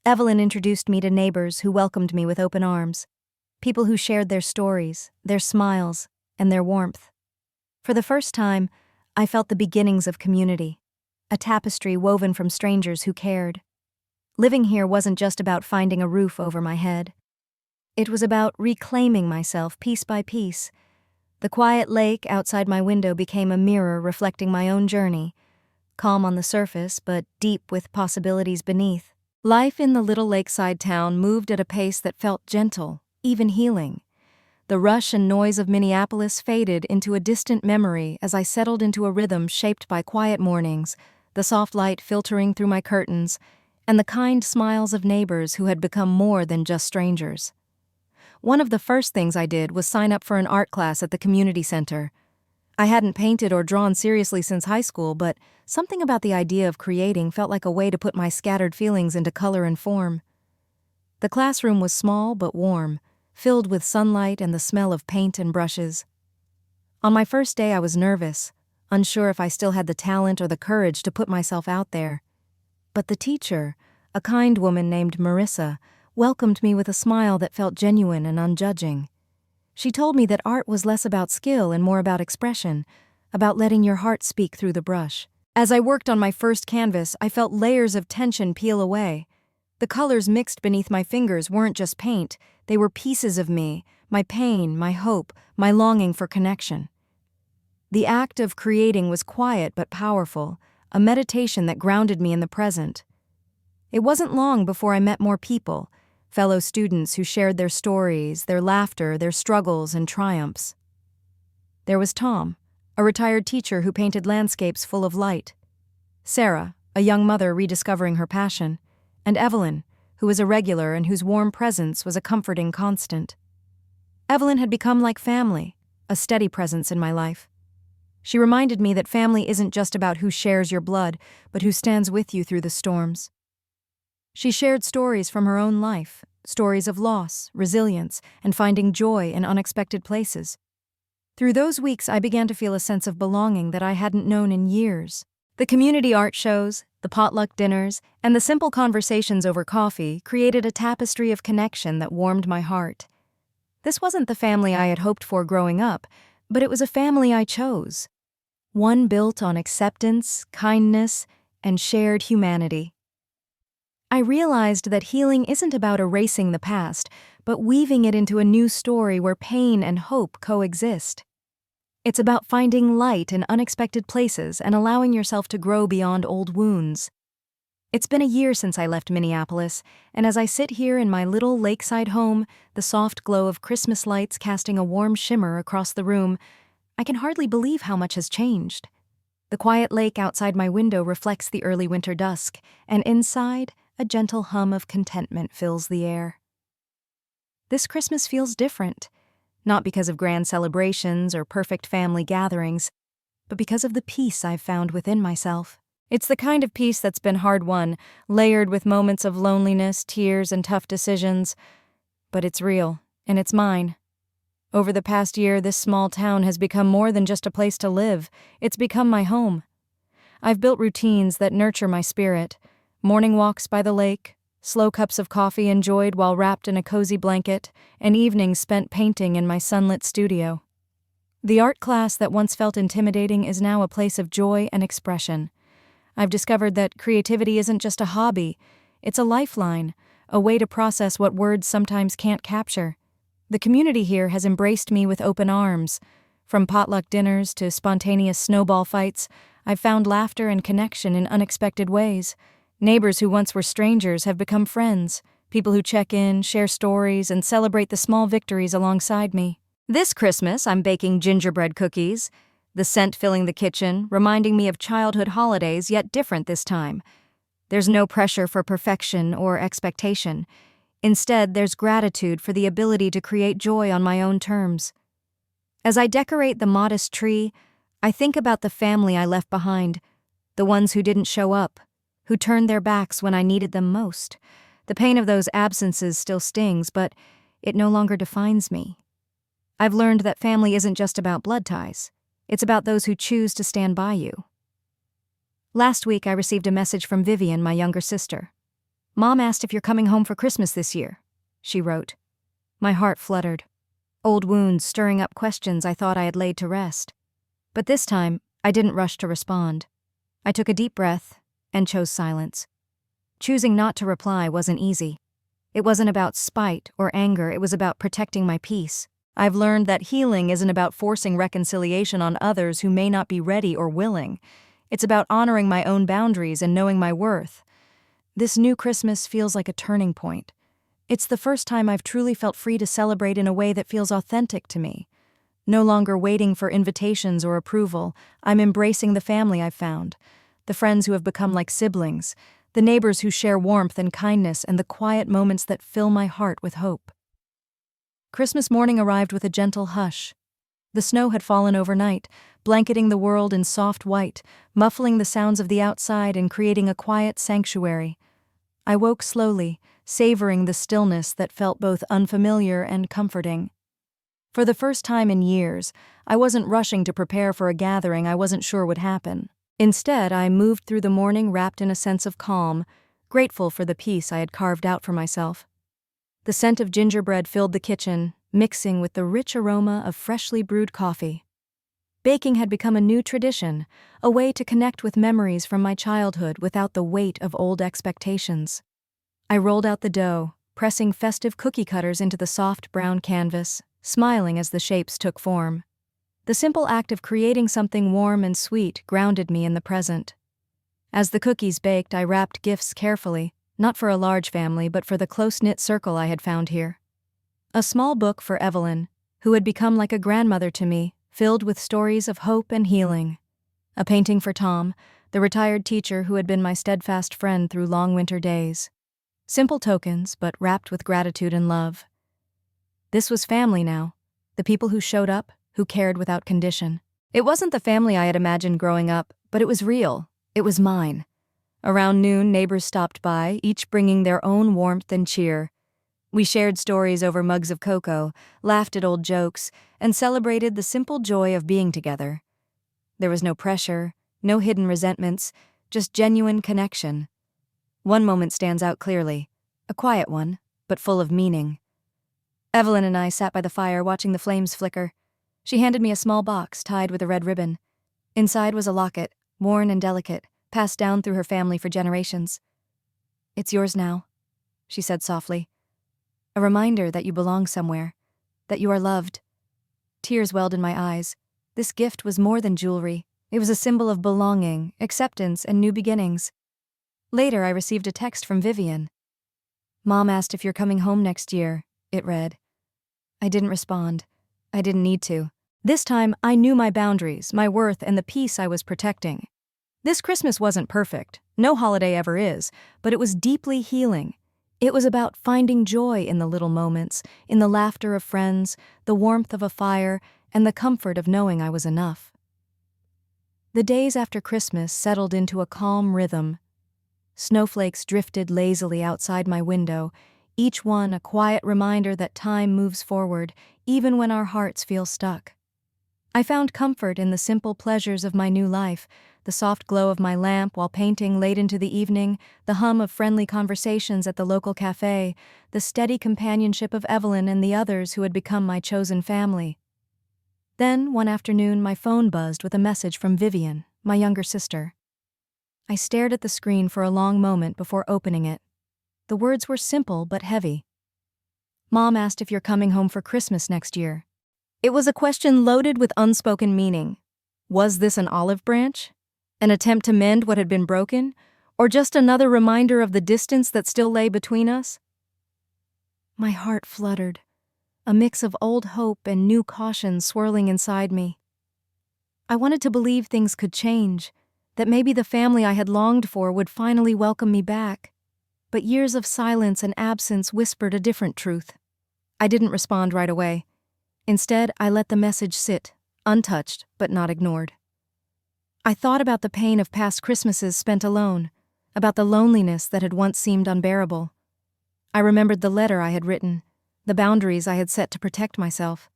Evelyn introduced me to neighbors who welcomed me with open arms, people who shared their stories, their smiles, and their warmth. For the first time, I felt the beginnings of community, a tapestry woven from strangers who cared. Living here wasn't just about finding a roof over my head. It was about reclaiming myself piece by piece. The quiet lake outside my window became a mirror reflecting my own journey, calm on the surface but deep with possibilities beneath. Life in the little lakeside town moved at a pace that felt gentle, even healing. The rush and noise of Minneapolis faded into a distant memory as I settled into a rhythm shaped by quiet mornings, the soft light filtering through my curtains, and the kind smiles of neighbors who had become more than just strangers. One of the first things I did was sign up for an art class at the community center. I hadn't painted or drawn seriously since high school, but something about the idea of creating felt like a way to put my scattered feelings into color and form. The classroom was small but warm, filled with sunlight and the smell of paint and brushes. On my first day I was nervous, unsure if I still had the talent or the courage to put myself out there. But the teacher, a kind woman named Marissa, welcomed me with a smile that felt genuine and unjudging. She told me that art was less about skill and more about expression, about letting your heart speak through the brush. As I worked on my first canvas, I felt layers of tension peel away. The colors mixed beneath my fingers weren't just paint, they were pieces of me, my pain, my hope, my longing for connection. The act of creating was quiet but powerful, a meditation that grounded me in the present. It wasn't long before I met more people, fellow students who shared their stories, their laughter, their struggles and triumphs. There was Tom, a retired teacher who painted landscapes full of light. Sarah, a young mother rediscovering her passion. And Evelyn, who was a regular and whose warm presence was a comforting constant. Evelyn had become like family, a steady presence in my life. She reminded me that family isn't just about who shares your blood, but who stands with you through the storms. She shared stories from her own life, stories of loss, resilience, and finding joy in unexpected places. Through those weeks, I began to feel a sense of belonging that I hadn't known in years. The community art shows, the potluck dinners, and the simple conversations over coffee created a tapestry of connection that warmed my heart. This wasn't the family I had hoped for growing up, but it was a family I chose. One built on acceptance, kindness, and shared humanity. I realized that healing isn't about erasing the past, but weaving it into a new story where pain and hope coexist. It's about finding light in unexpected places and allowing yourself to grow beyond old wounds. It's been a year since I left Minneapolis, and as I sit here in my little lakeside home, the soft glow of Christmas lights casting a warm shimmer across the room, I can hardly believe how much has changed. The quiet lake outside my window reflects the early winter dusk, and inside, a gentle hum of contentment fills the air. This Christmas feels different, not because of grand celebrations or perfect family gatherings, but because of the peace I've found within myself. It's the kind of peace that's been hard-won, layered with moments of loneliness, tears, and tough decisions. But it's real, and it's mine. Over the past year, this small town has become more than just a place to live. It's become my home. I've built routines that nurture my spirit. Morning walks by the lake, slow cups of coffee enjoyed while wrapped in a cozy blanket, and evenings spent painting in my sunlit studio. The art class that once felt intimidating is now a place of joy and expression. I've discovered that creativity isn't just a hobby, it's a lifeline, a way to process what words sometimes can't capture. The community here has embraced me with open arms. From potluck dinners to spontaneous snowball fights, I've found laughter and connection in unexpected ways. Neighbors who once were strangers have become friends, people who check in, share stories, and celebrate the small victories alongside me. This Christmas, I'm baking gingerbread cookies, the scent filling the kitchen, reminding me of childhood holidays, yet different this time. There's no pressure for perfection or expectation. Instead, there's gratitude for the ability to create joy on my own terms. As I decorate the modest tree, I think about the family I left behind, the ones who didn't show up, who turned their backs when I needed them most. The pain of those absences still stings, but it no longer defines me. I've learned that family isn't just about blood ties. It's about those who choose to stand by you. Last week, I received a message from Vivian, my younger sister. "Mom asked if you're coming home for Christmas this year," she wrote. My heart fluttered. Old wounds stirring up questions I thought I had laid to rest. But this time, I didn't rush to respond. I took a deep breath and chose silence. Choosing not to reply wasn't easy. It wasn't about spite or anger, it was about protecting my peace. I've learned that healing isn't about forcing reconciliation on others who may not be ready or willing. It's about honoring my own boundaries and knowing my worth. This new Christmas feels like a turning point. It's the first time I've truly felt free to celebrate in a way that feels authentic to me. No longer waiting for invitations or approval, I'm embracing the family I've found. The friends who have become like siblings, the neighbors who share warmth and kindness, and the quiet moments that fill my heart with hope. Christmas morning arrived with a gentle hush. The snow had fallen overnight, blanketing the world in soft white, muffling the sounds of the outside and creating a quiet sanctuary. I woke slowly, savoring the stillness that felt both unfamiliar and comforting. For the first time in years, I wasn't rushing to prepare for a gathering I wasn't sure would happen. Instead, I moved through the morning wrapped in a sense of calm, grateful for the peace I had carved out for myself. The scent of gingerbread filled the kitchen, mixing with the rich aroma of freshly brewed coffee. Baking had become a new tradition, a way to connect with memories from my childhood without the weight of old expectations. I rolled out the dough, pressing festive cookie cutters into the soft brown canvas, smiling as the shapes took form. The simple act of creating something warm and sweet grounded me in the present. As the cookies baked, I wrapped gifts carefully, not for a large family, but for the close-knit circle I had found here. A small book for Evelyn, who had become like a grandmother to me, filled with stories of hope and healing. A painting for Tom, the retired teacher who had been my steadfast friend through long winter days. Simple tokens, but wrapped with gratitude and love. This was family now, the people who showed up, who cared without condition. It wasn't the family I had imagined growing up, but it was real. It was mine. Around noon, neighbors stopped by, each bringing their own warmth and cheer. We shared stories over mugs of cocoa, laughed at old jokes, and celebrated the simple joy of being together. There was no pressure, no hidden resentments, just genuine connection. One moment stands out clearly, a quiet one, but full of meaning. Evelyn and I sat by the fire watching the flames flicker. She handed me a small box tied with a red ribbon. Inside was a locket, worn and delicate, passed down through her family for generations. "It's yours now," she said softly. "A reminder that you belong somewhere, that you are loved." Tears welled in my eyes. This gift was more than jewelry. It was a symbol of belonging, acceptance, and new beginnings. Later, I received a text from Vivian. "Mom asked if you're coming home next year," it read. I didn't respond. I didn't need to. This time, I knew my boundaries, my worth, and the peace I was protecting. This Christmas wasn't perfect. No holiday ever is, but it was deeply healing. It was about finding joy in the little moments, in the laughter of friends, the warmth of a fire, and the comfort of knowing I was enough. The days after Christmas settled into a calm rhythm. Snowflakes drifted lazily outside my window, each one a quiet reminder that time moves forward, even when our hearts feel stuck. I found comfort in the simple pleasures of my new life, the soft glow of my lamp while painting late into the evening, the hum of friendly conversations at the local cafe, the steady companionship of Evelyn and the others who had become my chosen family. Then, one afternoon, my phone buzzed with a message from Vivian, my younger sister. I stared at the screen for a long moment before opening it. The words were simple but heavy. "Mom asked if you're coming home for Christmas next year." It was a question loaded with unspoken meaning. Was this an olive branch? An attempt to mend what had been broken? Or just another reminder of the distance that still lay between us? My heart fluttered, a mix of old hope and new caution swirling inside me. I wanted to believe things could change, that maybe the family I had longed for would finally welcome me back. But years of silence and absence whispered a different truth. I didn't respond right away. Instead, I let the message sit, untouched but not ignored. I thought about the pain of past Christmases spent alone, about the loneliness that had once seemed unbearable. I remembered the letter I had written, the boundaries I had set to protect myself.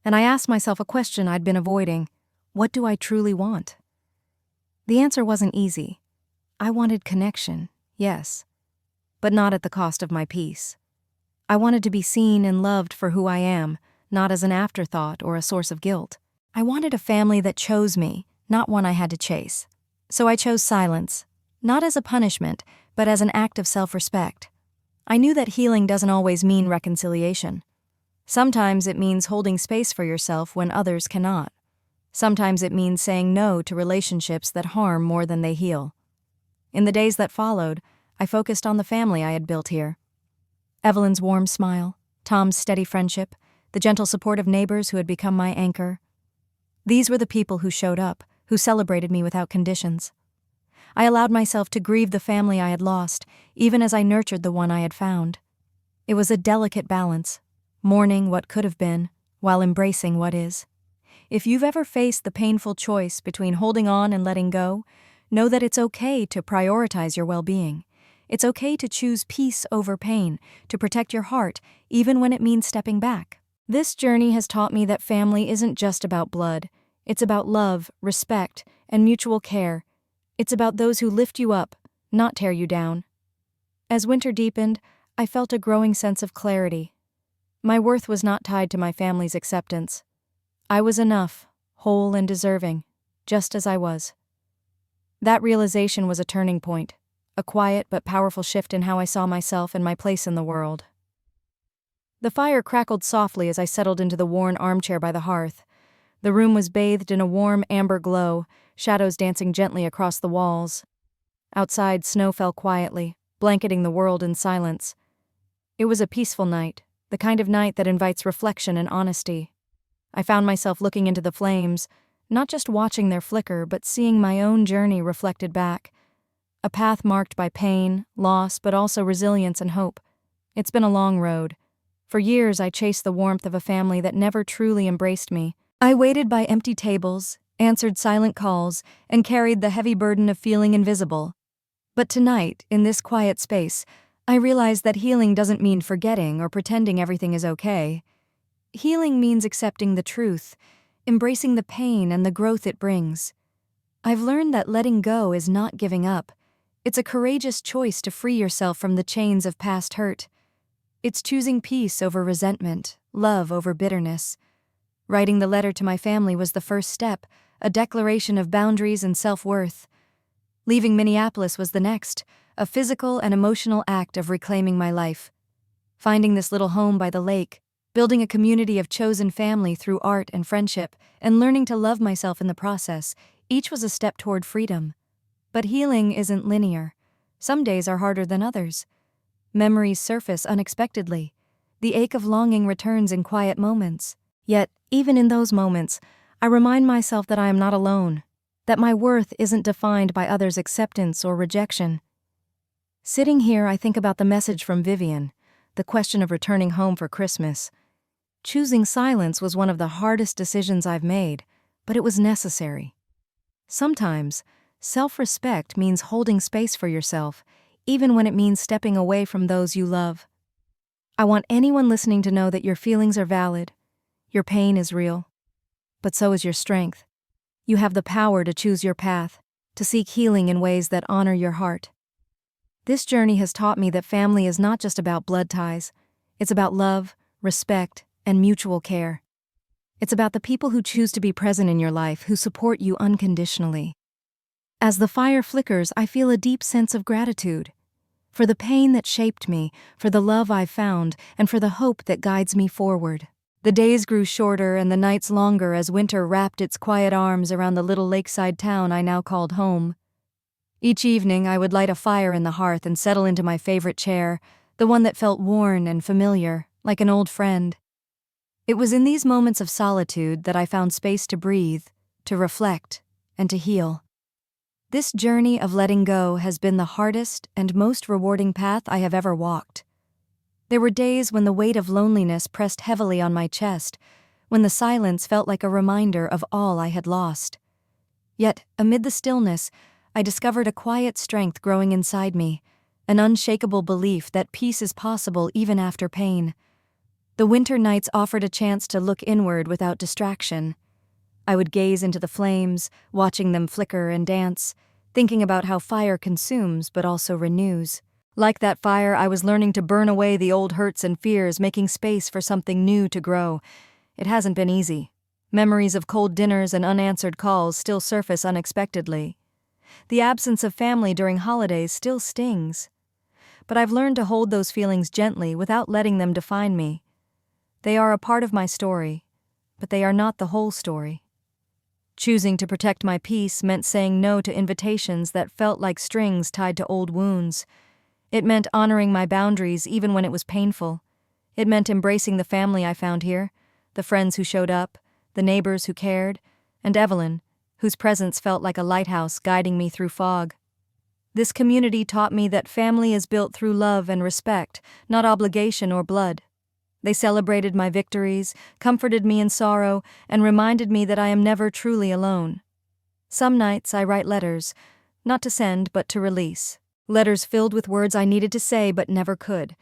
And I asked myself a question I'd been avoiding. What do I truly want? The answer wasn't easy. I wanted connection, yes, but not at the cost of my peace. I wanted to be seen and loved for who I am, not as an afterthought or a source of guilt. I wanted a family that chose me, not one I had to chase. So I chose silence, not as a punishment, but as an act of self-respect. I knew that healing doesn't always mean reconciliation. Sometimes it means holding space for yourself when others cannot. Sometimes it means saying no to relationships that harm more than they heal. In the days that followed, I focused on the family I had built here. Evelyn's warm smile, Tom's steady friendship, the gentle support of neighbors who had become my anchor. These were the people who showed up, who celebrated me without conditions. I allowed myself to grieve the family I had lost, even as I nurtured the one I had found. It was a delicate balance, mourning what could have been, while embracing what is. If you've ever faced the painful choice between holding on and letting go, know that it's okay to prioritize your well-being. It's okay to choose peace over pain, to protect your heart, even when it means stepping back. This journey has taught me that family isn't just about blood. It's about love, respect, and mutual care. It's about those who lift you up, not tear you down. As winter deepened, I felt a growing sense of clarity. My worth was not tied to my family's acceptance. I was enough, whole and deserving, just as I was. That realization was a turning point, a quiet but powerful shift in how I saw myself and my place in the world. The fire crackled softly as I settled into the worn armchair by the hearth. The room was bathed in a warm amber glow, shadows dancing gently across the walls. Outside, snow fell quietly, blanketing the world in silence. It was a peaceful night, the kind of night that invites reflection and honesty. I found myself looking into the flames, not just watching their flicker, but seeing my own journey reflected back. A path marked by pain, loss, but also resilience and hope. It's been a long road. For years, I chased the warmth of a family that never truly embraced me. I waited by empty tables, answered silent calls, and carried the heavy burden of feeling invisible. But tonight, in this quiet space, I realized that healing doesn't mean forgetting or pretending everything is okay. Healing means accepting the truth, embracing the pain and the growth it brings. I've learned that letting go is not giving up. It's a courageous choice to free yourself from the chains of past hurt. It's choosing peace over resentment, love over bitterness. Writing the letter to my family was the first step, a declaration of boundaries and self-worth. Leaving Minneapolis was the next, a physical and emotional act of reclaiming my life. Finding this little home by the lake, building a community of chosen family through art and friendship, and learning to love myself in the process, each was a step toward freedom. But healing isn't linear. Some days are harder than others. Memories surface unexpectedly. The ache of longing returns in quiet moments. Yet, even in those moments, I remind myself that I am not alone, that my worth isn't defined by others' acceptance or rejection. Sitting here, I think about the message from Vivian, the question of returning home for Christmas. Choosing silence was one of the hardest decisions I've made, but it was necessary. Sometimes, self-respect means holding space for yourself, even when it means stepping away from those you love. I want anyone listening to know that your feelings are valid, your pain is real, but so is your strength. You have the power to choose your path, to seek healing in ways that honor your heart. This journey has taught me that family is not just about blood ties. It's about love, respect, and mutual care. It's about the people who choose to be present in your life, who support you unconditionally. As the fire flickers, I feel a deep sense of gratitude. For the pain that shaped me, for the love I've found, and for the hope that guides me forward. The days grew shorter and the nights longer as winter wrapped its quiet arms around the little lakeside town I now called home. Each evening, I would light a fire in the hearth and settle into my favorite chair, the one that felt worn and familiar, like an old friend. It was in these moments of solitude that I found space to breathe, to reflect, and to heal. This journey of letting go has been the hardest and most rewarding path I have ever walked. There were days when the weight of loneliness pressed heavily on my chest, when the silence felt like a reminder of all I had lost. Yet, amid the stillness, I discovered a quiet strength growing inside me, an unshakable belief that peace is possible even after pain. The winter nights offered a chance to look inward without distraction. I would gaze into the flames, watching them flicker and dance, thinking about how fire consumes but also renews. Like that fire, I was learning to burn away the old hurts and fears, making space for something new to grow. It hasn't been easy. Memories of cold dinners and unanswered calls still surface unexpectedly. The absence of family during holidays still stings. But I've learned to hold those feelings gently without letting them define me. They are a part of my story, but they are not the whole story. Choosing to protect my peace meant saying no to invitations that felt like strings tied to old wounds. It meant honoring my boundaries even when it was painful. It meant embracing the family I found here, the friends who showed up, the neighbors who cared, and Evelyn, whose presence felt like a lighthouse guiding me through fog. This community taught me that family is built through love and respect, not obligation or blood. They celebrated my victories, comforted me in sorrow, and reminded me that I am never truly alone. Some nights I write letters, not to send but to release. Letters filled with words I needed to say but never could.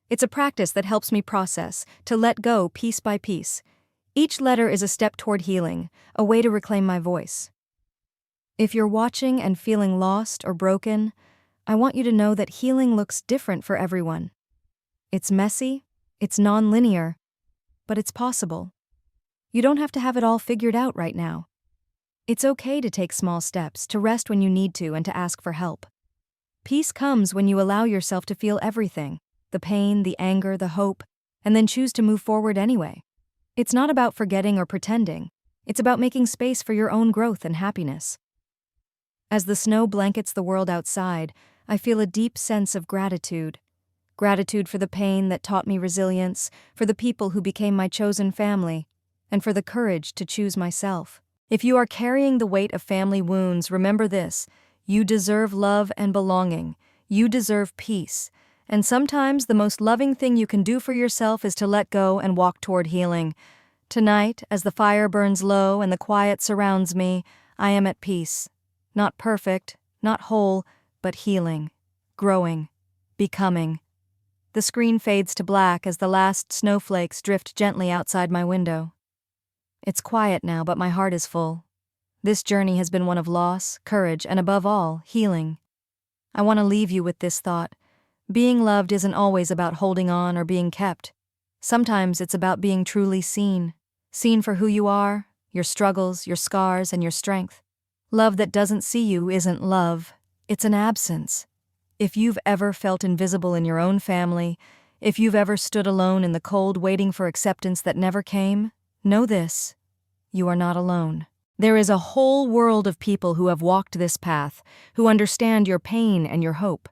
It's a practice that helps me process, to let go piece by piece. Each letter is a step toward healing, a way to reclaim my voice. If you're watching and feeling lost or broken, I want you to know that healing looks different for everyone. It's messy, it's non-linear, but it's possible. You don't have to have it all figured out right now. It's okay to take small steps, to rest when you need to, and to ask for help. Peace comes when you allow yourself to feel everything, the pain, the anger, the hope, and then choose to move forward anyway. It's not about forgetting or pretending. It's about making space for your own growth and happiness. As the snow blankets the world outside, I feel a deep sense of gratitude. Gratitude for the pain that taught me resilience, for the people who became my chosen family, and for the courage to choose myself. If you are carrying the weight of family wounds, remember this: you deserve love and belonging. You deserve peace. And sometimes the most loving thing you can do for yourself is to let go and walk toward healing. Tonight, as the fire burns low and the quiet surrounds me, I am at peace. Not perfect, not whole, but healing, growing, becoming. The screen fades to black as the last snowflakes drift gently outside my window. It's quiet now, but my heart is full. This journey has been one of loss, courage, and above all, healing. I want to leave you with this thought. Being loved isn't always about holding on or being kept. Sometimes it's about being truly seen. Seen for who you are, your struggles, your scars, and your strength. Love that doesn't see you isn't love, it's an absence. If you've ever felt invisible in your own family, if you've ever stood alone in the cold waiting for acceptance that never came, know this: you are not alone. There is a whole world of people who have walked this path, who understand your pain and your hope.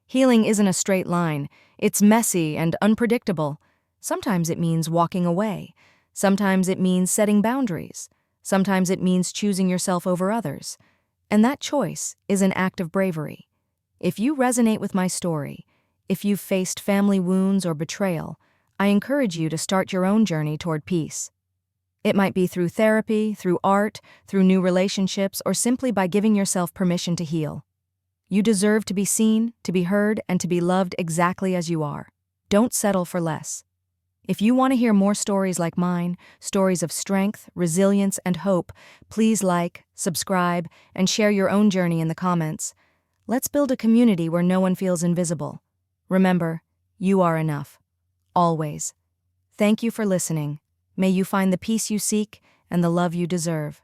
Healing isn't a straight line. It's messy and unpredictable. Sometimes it means walking away. Sometimes it means setting boundaries. Sometimes it means choosing yourself over others. And that choice is an act of bravery. If you resonate with my story, if you've faced family wounds or betrayal, I encourage you to start your own journey toward peace. It might be through therapy, through art, through new relationships, or simply by giving yourself permission to heal. You deserve to be seen, to be heard, and to be loved exactly as you are. Don't settle for less. If you want to hear more stories like mine, stories of strength, resilience, and hope, please like, subscribe, and share your own journey in the comments. Let's build a community where no one feels invisible. Remember, you are enough. Always. Thank you for listening. May you find the peace you seek and the love you deserve.